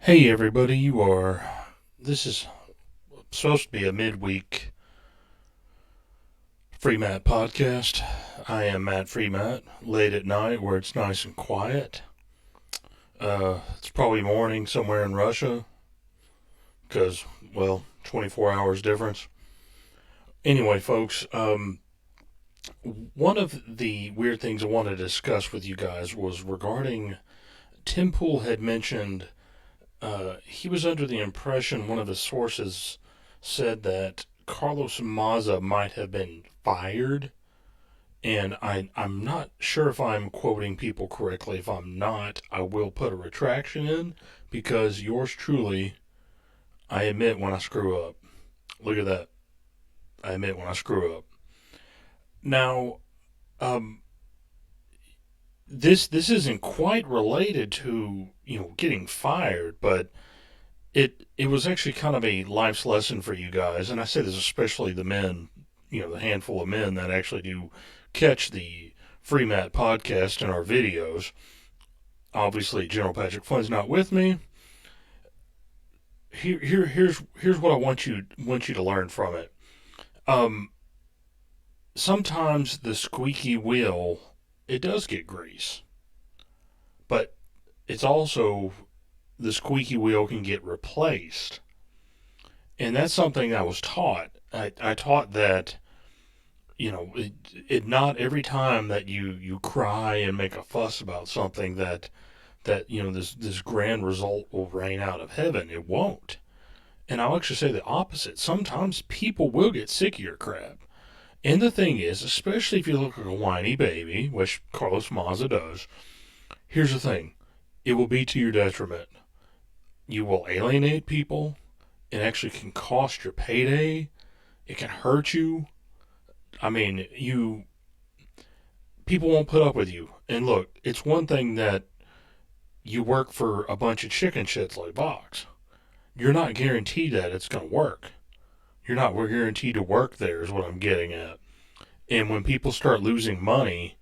Hey everybody, this is supposed to be a midweek FreeMatt Podcast. I am Matt FreeMatt, late at night where it's nice and quiet. It's probably morning somewhere in Russia, because, 24 hours difference. Anyway, folks, one of the weird things I wanted to discuss with you guys was regarding Tim Pool had mentioned he was under the impression one of his sources said that Carlos Maza might have been fired. And I'm not sure if I'm quoting people correctly. If I'm not, I will put a retraction in because yours truly, I admit when I screw up. Look at that. I admit when I screw up. Now, um, this isn't quite related to getting fired, but it was actually kind of a life's lesson for you guys, and I say this especially the men, the handful of men that actually do catch the FreeMatt podcast and our videos. Obviously, General Patrick Flynn's not with me. Here's what I want you to learn from it. Um, Sometimes the squeaky wheel it does get grease, but it's also the squeaky wheel can get replaced. And that's something I was taught. I taught that, it not every time that you cry and make a fuss about something that this grand result will rain out of heaven. It won't. And I'll actually say the opposite. Sometimes people will get sick of your crap. And the thing is, especially if you look like a whiny baby, which Carlos Maza does, here's the thing. It will be to your detriment. You will alienate people. It actually can cost your payday. It can hurt you. I mean, people won't put up with you. And look, it's one thing that you work for a bunch of chicken shits like Vox. You're not guaranteed that it's going to work. You're not guaranteed to work there, is what I'm getting at. And when people start losing money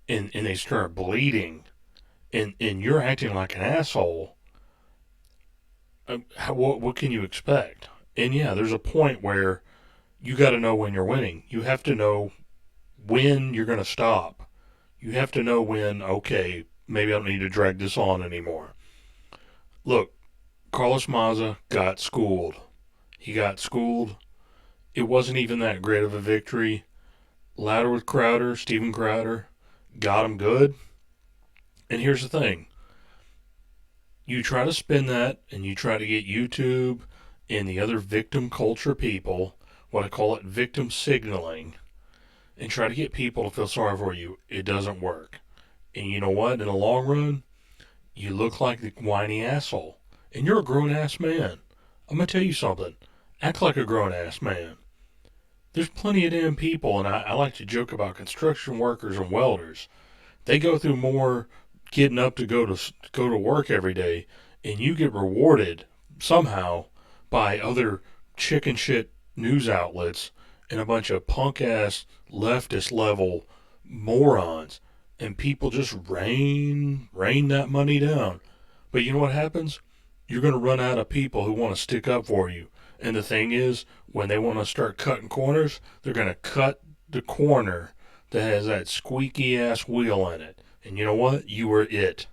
and they start bleeding and you're acting like an asshole, what can you expect? And yeah, there's a point where you got to know when you're winning. You have to know when you're going to stop. You have to know when, okay, maybe I don't need to drag this on anymore. Look, Carlos Maza got schooled. He got schooled. It wasn't even that great of a victory. Louder with Crowder, Steven Crowder, got him good. And here's the thing. You try to spin that and you try to get YouTube and the other victim culture people, what I call it victim signaling, and try to get people to feel sorry for you. It doesn't work. And you know what? In the long run, you look like the whiny asshole. And you're a grown ass man. I'm going to tell you something. Act like a grown ass man. There's plenty of damn people, and I like to joke about construction workers and welders. They go through more getting up to go to work every day, and you get rewarded somehow by other chicken shit news outlets and a bunch of punk ass leftist level morons, and people just rain that money down. But you know what happens? You're going to run out of people who want to stick up for you. And the thing is, when they want to start cutting corners, they're going to cut the corner that has that squeaky ass wheel in it. And you know what? You were it.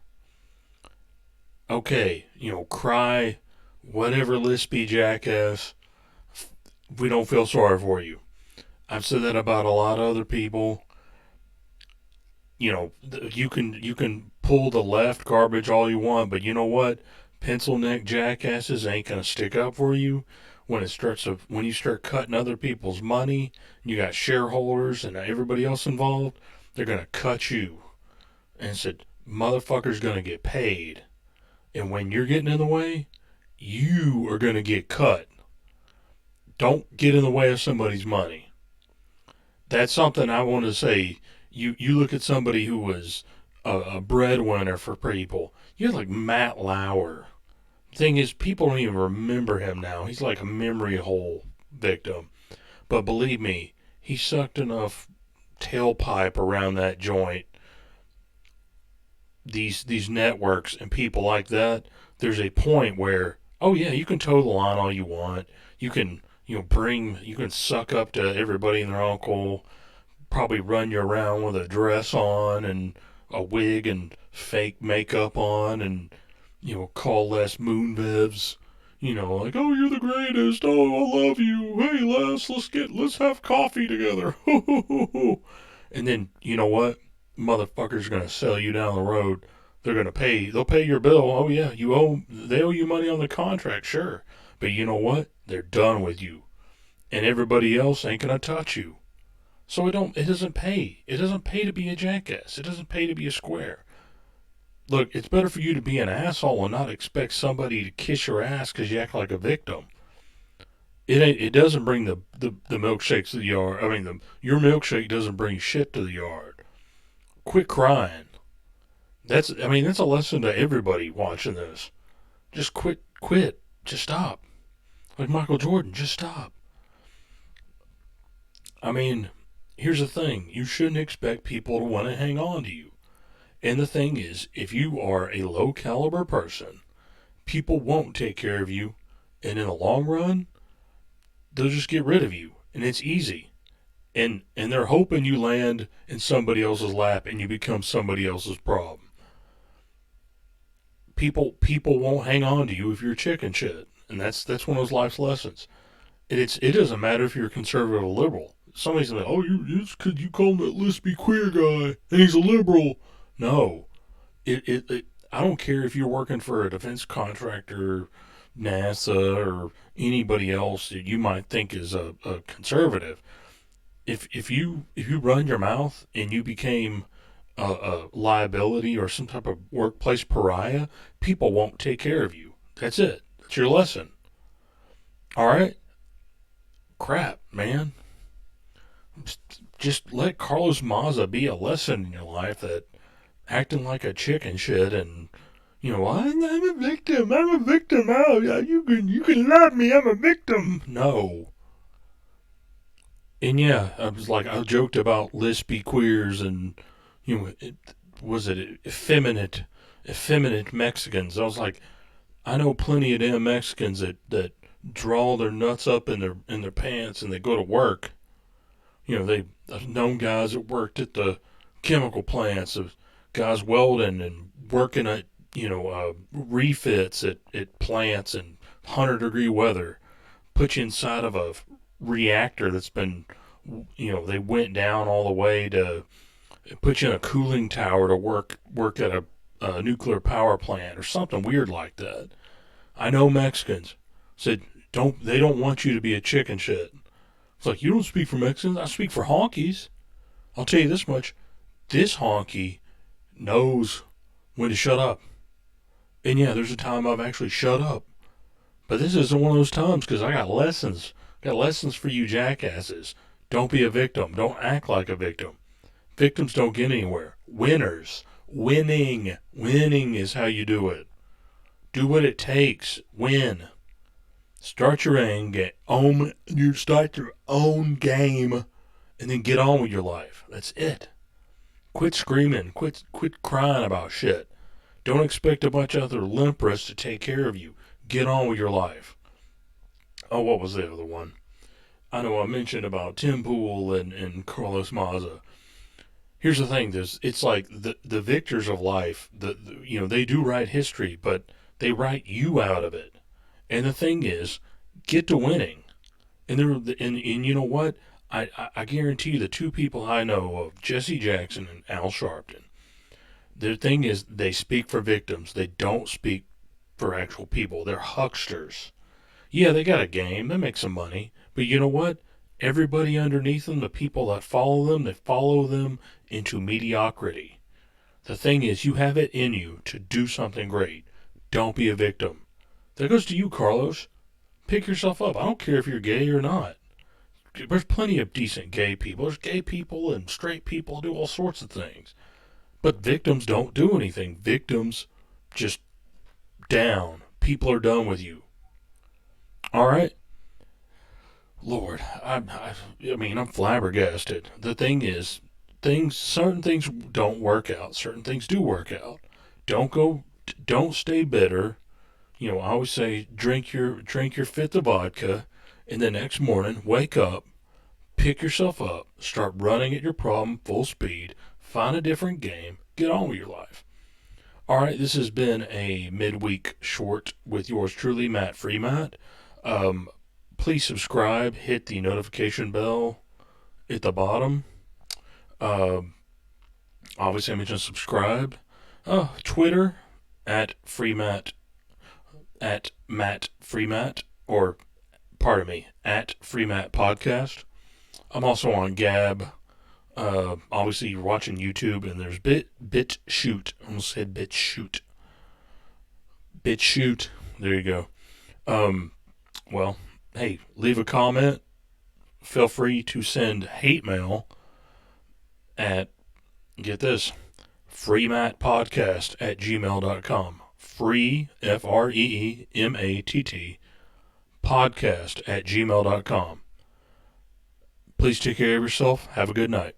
Okay, cry, whatever lispy jackass. We don't feel sorry for you. I've said that about a lot of other people. You can pull the left garbage all you want, but you know what? Pencil neck jackasses ain't gonna stick up for you when you start cutting other people's money. You got shareholders and everybody else involved. They're gonna cut you and said, "Motherfucker's gonna get paid." And when you're getting in the way, you are gonna get cut. Don't get in the way of somebody's money. That's something I want to say. You look at somebody who was a breadwinner for people. You had like Matt Lauer. Thing is, people don't even remember him now. He's like a memory hole victim. But believe me, he sucked enough tailpipe around that joint. These networks and people like that, there's a point where, oh yeah, you can toe the line all you want. You can, you can suck up to everybody and their uncle, probably run you around with a dress on and a wig and fake makeup on and, call Les moonbibs. Like, oh, you're the greatest. Oh, I love you. Hey, Les, let's have coffee together. And then, you know what? Motherfuckers are going to sell you down the road. They'll pay your bill. Oh yeah, they owe you money on the contract, sure. But you know what? They're done with you. And everybody else ain't going to touch you. So it doesn't pay. It doesn't pay to be a jackass. It doesn't pay to be a square. Look, it's better for you to be an asshole and not expect somebody to kiss your ass because you act like a victim. It doesn't bring the milkshakes to the yard. I mean, your milkshake doesn't bring shit to the yard. Quit crying. That's a lesson to everybody watching this. Just quit. Just stop. Like Michael Jordan, just stop. I mean, here's the thing. You shouldn't expect people to want to hang on to you. And the thing is, if you are a low caliber person, people won't take care of you. And in the long run, they'll just get rid of you. And it's easy. And they're hoping you land in somebody else's lap and you become somebody else's problem. People won't hang on to you if you're chicken shit. And that's one of those life's lessons. It doesn't matter if you're conservative or liberal. Somebody's like, oh, it's because you call him that lispy queer guy and he's a liberal. No. I don't care if you're working for a defense contractor, NASA, or anybody else that you might think is a conservative. If you run your mouth and you became a liability or some type of workplace pariah, people won't take care of you. That's it. That's your lesson. All right? Crap, man. Just let Carlos Maza be a lesson in your life that acting like a chicken shit and, I'm a victim. I'm a victim. Oh, yeah, you can love me. I'm a victim. No. And yeah, I joked about lispy queers and, was it effeminate Mexicans? I was like, I know plenty of damn Mexicans that draw their nuts up in their pants and they go to work. I've known guys that worked at the chemical plants, of guys welding and working at, refits at plants in 100-degree weather. Put you inside of a reactor that's been, they went down all the way to put you in a cooling tower to work at a nuclear power plant or something weird like that. I know Mexicans said they don't want you to be a chicken shit. It's like, you don't speak for Mexicans. I speak for honkies. I'll tell you this much. This honky knows when to shut up. And yeah, there's a time I've actually shut up. But this isn't one of those times because I got lessons. Got lessons for you jackasses. Don't be a victim. Don't act like a victim. Victims don't get anywhere. Winners. Winning. Winning is how you do it. Do what it takes. Win. Start your own game. You start your own game, and then get on with your life. That's it. Quit screaming. Quit crying about shit. Don't expect a bunch of other limpers to take care of you. Get on with your life. Oh, what was the other one? I know I mentioned about Tim Pool and Carlos Maza. Here's the thing: it's like the victors of life. They do write history, but they write you out of it. And the thing is, get to winning. And you know what? I guarantee you the two people I know of, Jesse Jackson and Al Sharpton, their thing is they speak for victims. They don't speak for actual people. They're hucksters. Yeah, they got a game. They make some money. But you know what? Everybody underneath them, the people that follow them, they follow them into mediocrity. The thing is, you have it in you to do something great. Don't be a victim. That goes to you, Carlos. Pick yourself up. I don't care if you're gay or not. There's plenty of decent gay people. There's gay people and straight people do all sorts of things. But victims don't do anything. Victims just down. People are done with you. All right? Lord, I'm flabbergasted. The thing is, certain things don't work out. Certain things do work out. Don't stay bitter. I always say drink your fifth of vodka, and the next morning wake up, pick yourself up, start running at your problem full speed, find a different game, get on with your life. All right, this has been a midweek short with yours truly, Matt FreeMatt. Please subscribe, hit the notification bell at the bottom. Obviously, I mentioned subscribe. Twitter at FreeMatt at Matt FreeMatt, or pardon me, at FreeMatt Podcast. I'm also on Gab. Obviously, you're watching YouTube, and there's BitChute. I almost said BitChute. BitChute. There you go. Well, hey, leave a comment. Feel free to send hate mail at, get this, FreeMatt at gmail.com. Free, FreeMatt, podcast at gmail.com. Please take care of yourself. Have a good night.